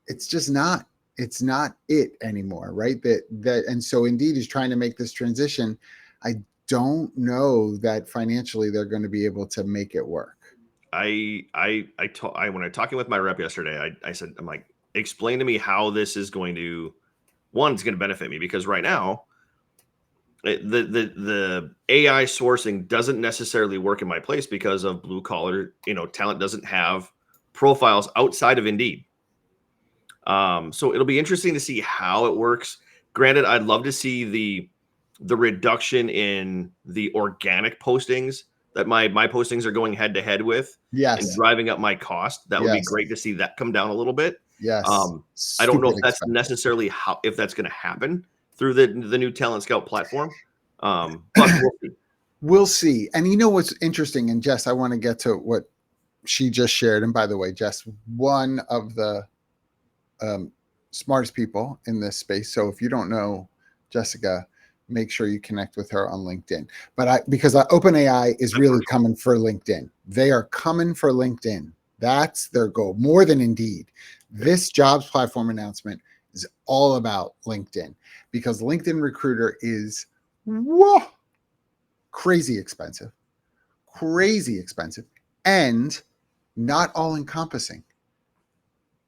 it's just not, it's not it anymore, right? And so Indeed is trying to make this transition. I don't know that financially they're going to be able to make it work. When I was talking with my rep yesterday, I said, I'm like, explain to me how this is going to, one, it's going to benefit me, because right now the AI sourcing doesn't necessarily work in my place because of blue collar, talent doesn't have profiles outside of Indeed. So it'll be interesting to see how it works. Granted, I'd love to see the reduction in the organic postings that my postings are going head to head with, and Yes. driving up my cost. That would be Yes. great to see that come down a little bit. Yes. I don't know if Stupid that's expensive. necessarily if that's going to happen through the new Talent Scout platform. But we'll see. We'll see. And you know what's interesting? And Jess, I want to get to what she just shared. And by the way, Jess, one of the smartest people in this space. So if you don't know Jessica, make sure you connect with her on LinkedIn. But because OpenAI is really coming for LinkedIn. They are coming for LinkedIn. That's their goal, more than Indeed. This jobs platform announcement is all about LinkedIn, because LinkedIn Recruiter is whoa, crazy expensive, and not all encompassing.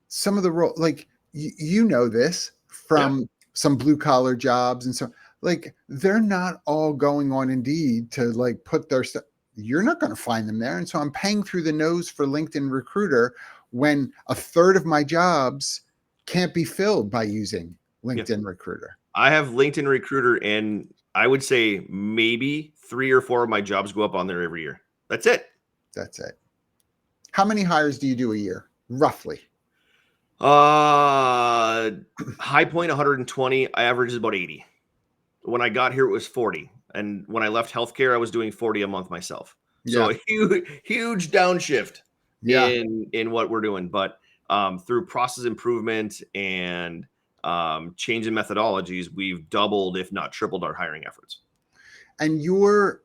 Some of the role, like you know this Yeah. from some blue collar jobs, and so like they're not all going on Indeed to like put their stuff. You're not going to find them there, and so I'm paying through the nose for LinkedIn Recruiter when a third of my jobs can't be filled by using Yeah. LinkedIn Recruiter. I have LinkedIn Recruiter, and I would say maybe 3 or 4 of my jobs go up on there every year. That's it. That's it. How many hires do you do a year, roughly? High point 120. I average about 80. When I got here, it was 40, and when I left healthcare, I was doing 40 a month myself. So Yeah, a huge downshift yeah. in what we're doing. But through process improvement and change in methodologies, we've doubled, if not tripled, our hiring efforts. And your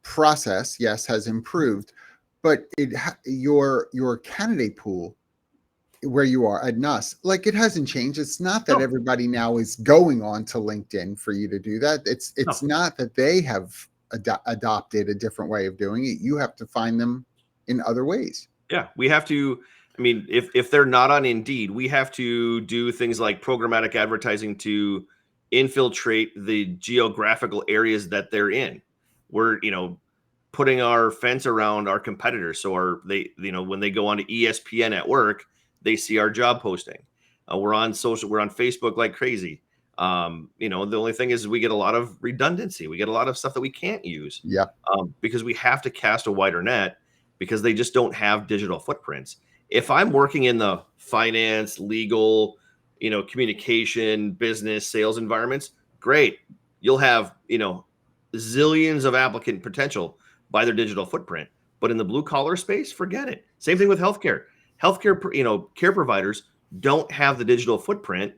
process, yes, has improved, but your candidate pool where you are at NUS, like it hasn't changed. It's not that No, everybody now is going on to LinkedIn for you to do that. It's no. not that they have adopted a different way of doing it. You have to find them in other ways. Yeah, we have to. I mean, if they're not on Indeed, we have to do things like programmatic advertising to infiltrate the geographical areas that they're in. We're, putting our fence around our competitors, so when they go on to ESPN at work, they see our job posting. We're on Facebook like crazy. The only thing is we get a lot of redundancy. We get a lot of stuff that we can't use, Yep. because we have to cast a wider net, because they just don't have digital footprints. If I'm working in the finance, legal, communication, business, sales environments, great. You'll have, zillions of applicant potential by their digital footprint. But in the blue collar space, forget it. Same thing with healthcare. Healthcare, care providers don't have the digital footprint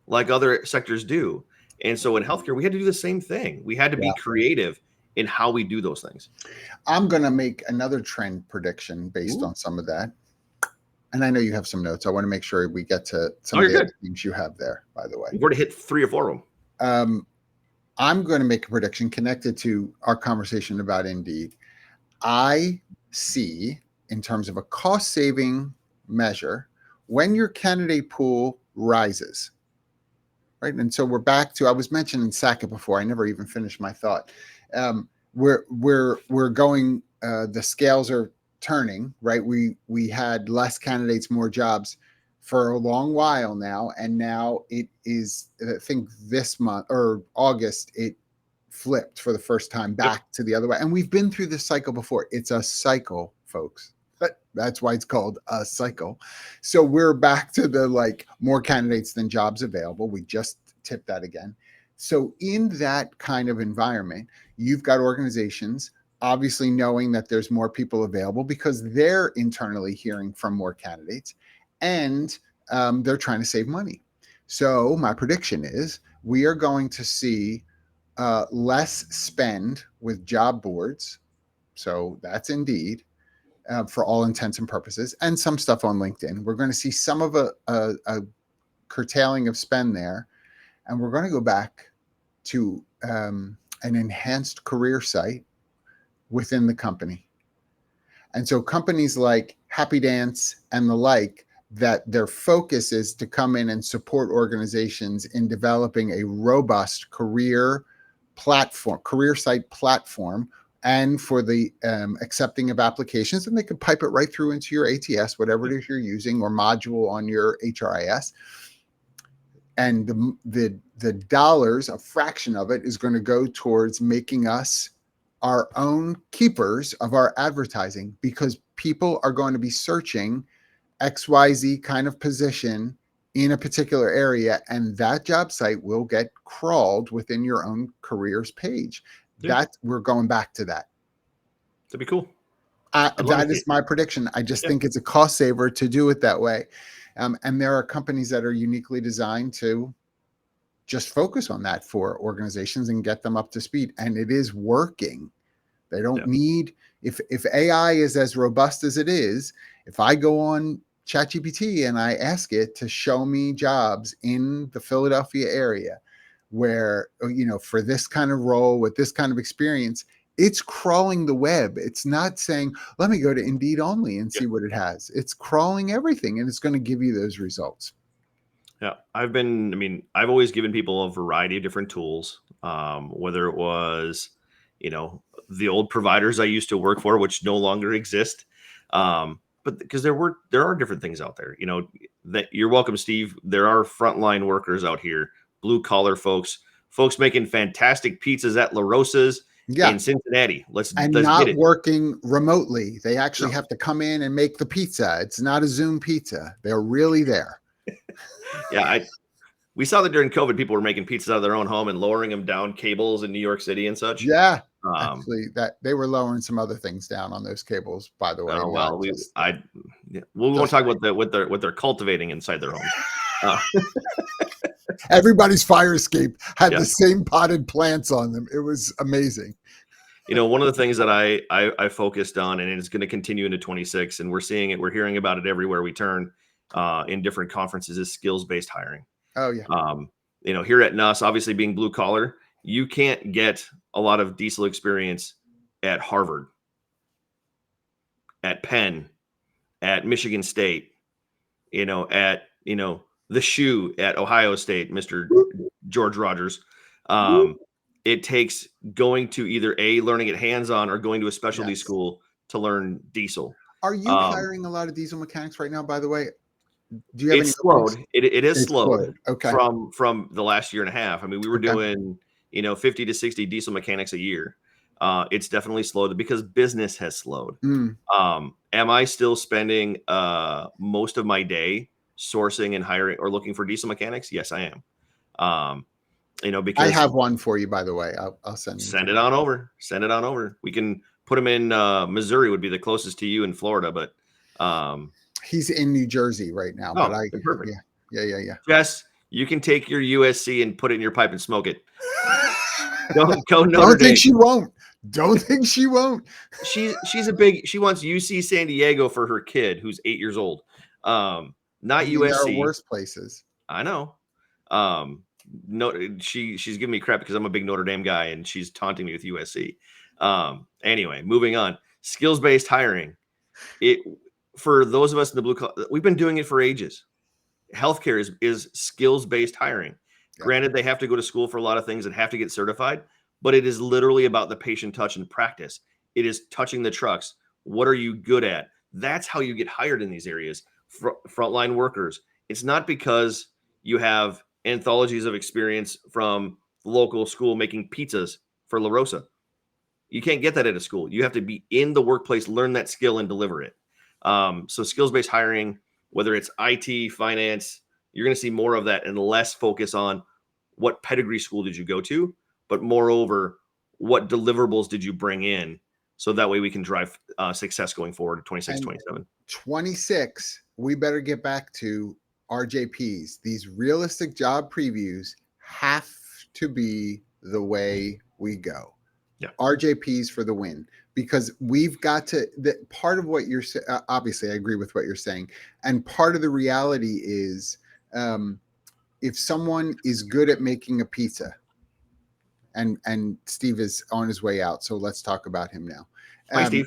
like other sectors do. And so in healthcare, we had to do the same thing. We had to be Yeah. creative in how we do those things. I'm going to make another trend prediction based Ooh. on some of that. And I know you have some notes. I want to make sure we get to some Oh, of you're the good. other things you have there, by the way. We've already hit 3 or 4 of them. I'm going to make a prediction connected to our conversation about Indeed. I see, in terms of a cost saving measure, when your candidate pool rises, right? And so we're back to, I was mentioning Sackett before. I never even finished my thought. We're going. The scales are turning, right? We had less candidates, more jobs for a long while now, and now it is. I think this month or August it flipped for the first time Yep. back to the other way. And we've been through this cycle before. It's a cycle, folks. That's why it's called a cycle. So we're back to the like more candidates than jobs available. We just tipped that again. So in that kind of environment, you've got organizations obviously knowing that there's more people available because they're internally hearing from more candidates, and they're trying to save money. So my prediction is we are going to see less spend with job boards. So that's Indeed, for all intents and purposes, and some stuff on LinkedIn. We're going to see some of a curtailing of spend there, and we're going to go back to an enhanced career site within the company. And so companies like Happy Dance and the like, that their focus is to come in and support organizations in developing a robust career platform, career site platform, and for the accepting of applications, and they can pipe it right through into your ATS, whatever it is you're using, or module on your HRIS. And the dollars, a fraction of it, is going to go towards making us our own keepers of our advertising, because people are going to be searching XYZ kind of position in a particular area, and that job site will get crawled within your own careers page. Yeah. That we're going back to that. That'd be cool. That is my prediction. I just think it's a cost saver to do it that way. And there are companies that are uniquely designed to just focus on that for organizations and get them up to speed. And it is working. They don't need, if AI is as robust as it is, if I go on ChatGPT and I ask it to show me jobs in the Philadelphia area where, for this kind of role with this kind of experience, it's crawling the web. It's not saying, let me go to Indeed only and see what it has. It's crawling everything, and it's going to give you those results. Yeah, I've always given people a variety of different tools, whether it was, the old providers I used to work for, which no longer exist. But because there are different things out there, that you're welcome, Steve. There are frontline workers out here, blue collar folks making fantastic pizzas at La Rosa's in Cincinnati. Let's not get it. Working remotely. They actually have to come in and make the pizza. It's not a Zoom pizza. They're really there. Yeah, we saw that during COVID, people were making pizzas out of their own home and lowering them down cables in New York City and such. Yeah, actually, that they were lowering some other things down on those cables, by the way. Oh well, we won't talk about what they're cultivating inside their homes. Everybody's fire escape had the same potted plants on them. It was amazing. One of the things that I focused on, and it's going to continue into 26, and we're seeing it, we're hearing about it everywhere we turn, in different conferences, is skills-based hiring. Oh yeah. Here at NUS, obviously being blue collar, you can't get a lot of diesel experience at Harvard, at Penn, at Michigan State, at the shoe at Ohio State, Mr. George Rogers. It takes going to either learning it hands-on or going to a specialty school to learn diesel. Are you hiring a lot of diesel mechanics right now, by the way? Do you have it's slowed. It is slowed. Okay. From the last year and a half. I mean, we were doing 50 to 60 diesel mechanics a year. It's definitely slowed because business has slowed. Am I still spending most of my day sourcing and hiring or looking for diesel mechanics? Yes, I am. Because I have one for you, by the way. I'll send it on over. Send it on over. We can put him in Missouri, would be the closest to you in Florida, but he's in New Jersey right now. Oh, but perfect. Yeah. Jess, you can take your USC and put it in your pipe and smoke it. Don't go Notre Don't Dame. think she won't. Don't think she won't. She wants UC San Diego for her kid who's 8 years old. Not USC. There are worse places. I know. She's giving me crap because I'm a big Notre Dame guy and she's taunting me with USC. Anyway, moving on. Skills-based hiring. For those of us in the blue collar, we've been doing it for ages. Healthcare is skills-based hiring. Yeah. Granted, they have to go to school for a lot of things and have to get certified, but it is literally about the patient touch and practice. It is touching the trucks. What are you good at? That's how you get hired in these areas. Frontline workers. It's not because you have anthologies of experience from the local school making pizzas for La Rosa. You can't get that at a school. You have to be in the workplace, learn that skill, and deliver it. So skills-based hiring, whether it's IT, finance, you're going to see more of that and less focus on what pedigree school did you go to, but moreover, what deliverables did you bring in so that way we can drive success going forward to 26, And 27. 26, we better get back to RJPs. These realistic job previews have to be the way we go. Yeah. RJPs for the win, because we've got to, part of what you're obviously I agree with what you're saying, and part of the reality is if someone is good at making a pizza, and Steve is on his way out, so let's talk about him now. Bye, Steve.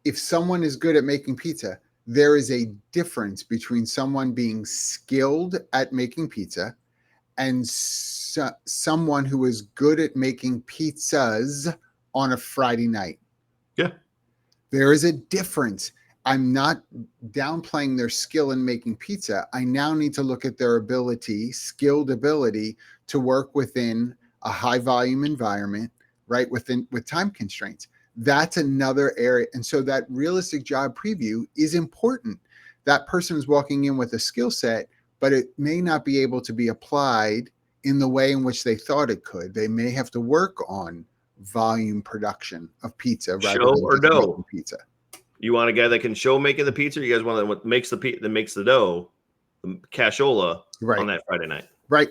If someone is good at making pizza, there is a difference between someone being skilled at making pizza and someone who is good at making pizzas on a Friday night. Yeah. There is a difference. I'm not downplaying their skill in making pizza. I now need to look at their ability, skilled ability to work within a high volume environment, right? With time constraints. That's another area. And so that realistic job preview is important. That person is walking in with a skill set, but it may not be able to be applied in the way in which they thought it could. They may have to work on volume production of pizza rather Show than or just dough. making pizza. You want a guy that can show making the pizza? Or you guys want that makes the dough, the cashola on that Friday night? Right.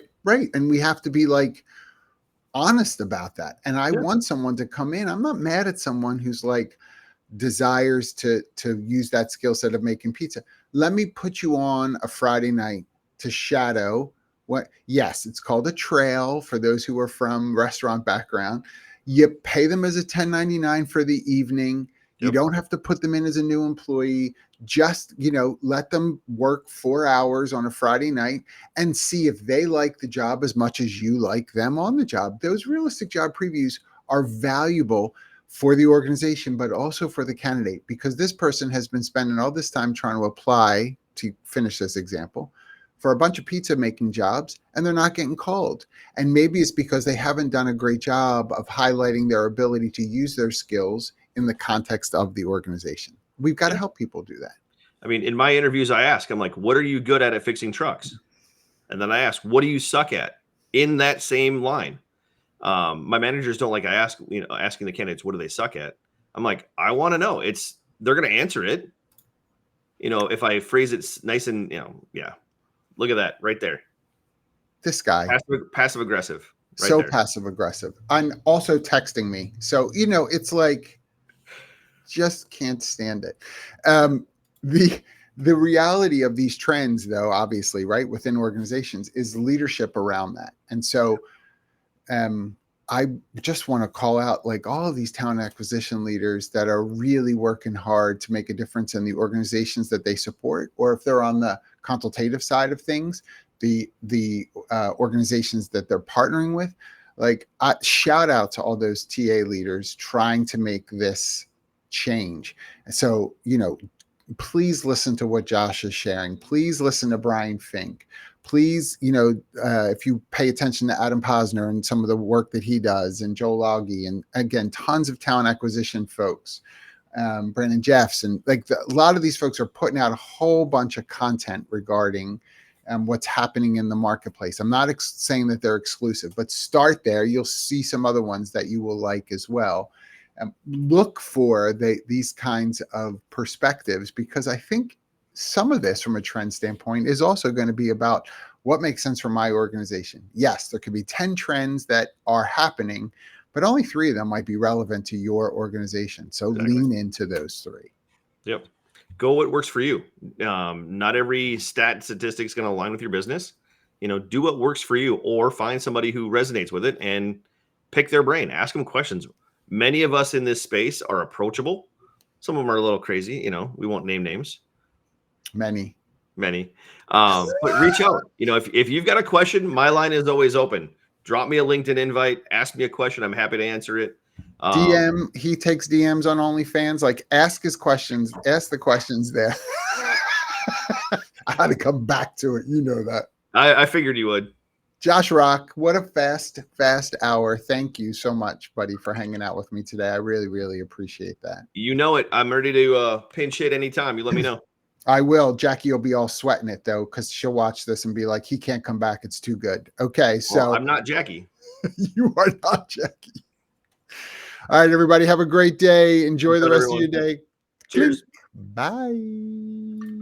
And we have to be like honest about that. And I want someone to come in. I'm not mad at someone who's like desires to use that skill set of making pizza. Let me put you on a Friday night to shadow what, yes, it's called a trail for those who are from restaurant background. You pay them as a 1099 for the evening. You don't have to put them in as a new employee. Just, let them work 4 hours on a Friday night and see if they like the job as much as you like them on the job. Those realistic job previews are valuable for the organization, but also for the candidate, because this person has been spending all this time trying to apply, to finish this example, for a bunch of pizza making jobs, and they're not getting called. And maybe it's because they haven't done a great job of highlighting their ability to use their skills in the context of the organization. We've got to help people do that. I mean, in my interviews, I'm like, what are you good at fixing trucks? And then I ask, what do you suck at, in that same line? My managers don't like asking the candidates, what do they suck at? I'm like, I want to know. They're going to answer it. If I phrase it nice and, look at that right there. This guy. Passive aggressive. Right so there. Passive aggressive. I'm also texting me. So, it's like, just can't stand it. The reality of these trends, though, obviously, right, within organizations is leadership around that. And so I just want to call out like all of these talent acquisition leaders that are really working hard to make a difference in the organizations that they support, or if they're on the consultative side of things, the organizations that they're partnering with. Like, shout out to all those TA leaders trying to make this change. So, please listen to what Josh is sharing. Please listen to Brian Fink. Please, if you pay attention to Adam Posner and some of the work that he does, and Joel Augie, and again, tons of talent acquisition folks, Brandon Jeffs, and a lot of these folks are putting out a whole bunch of content regarding what's happening in the marketplace. I'm not saying that they're exclusive, but start there. You'll see some other ones that you will like as well. Look for these kinds of perspectives, because I think some of this from a trend standpoint is also going to be about what makes sense for my organization. Yes, there could be 10 trends that are happening, but only 3 of them might be relevant to your organization. So lean into those 3. Yep. Go what works for you. Not every statistic is going to align with your business. Do what works for you, or find somebody who resonates with it and pick their brain. Ask them questions. Many of us in this space are approachable. Some of them are a little crazy. We won't name names. Many. But reach out. If you've got a question, my line is always open. Drop me a LinkedIn invite. Ask me a question. I'm happy to answer it. DM. He takes DMs on OnlyFans. Like, ask his questions. Ask the questions there. I had to come back to it. You know that. I figured you would. Josh Rock, what a fast hour. Thank you so much, buddy, for hanging out with me today. I really, really appreciate that. You know it. I'm ready to pinch hit anytime. You let me know. I will. Jackie will be all sweating it, though, because she'll watch this and be like, he can't come back. It's too good. Okay, so. Well, I'm not Jackie. You are not Jackie. All right, everybody, have a great day. Enjoy Peace the out, rest of everyone. your day. Clink. Cheers. Bye.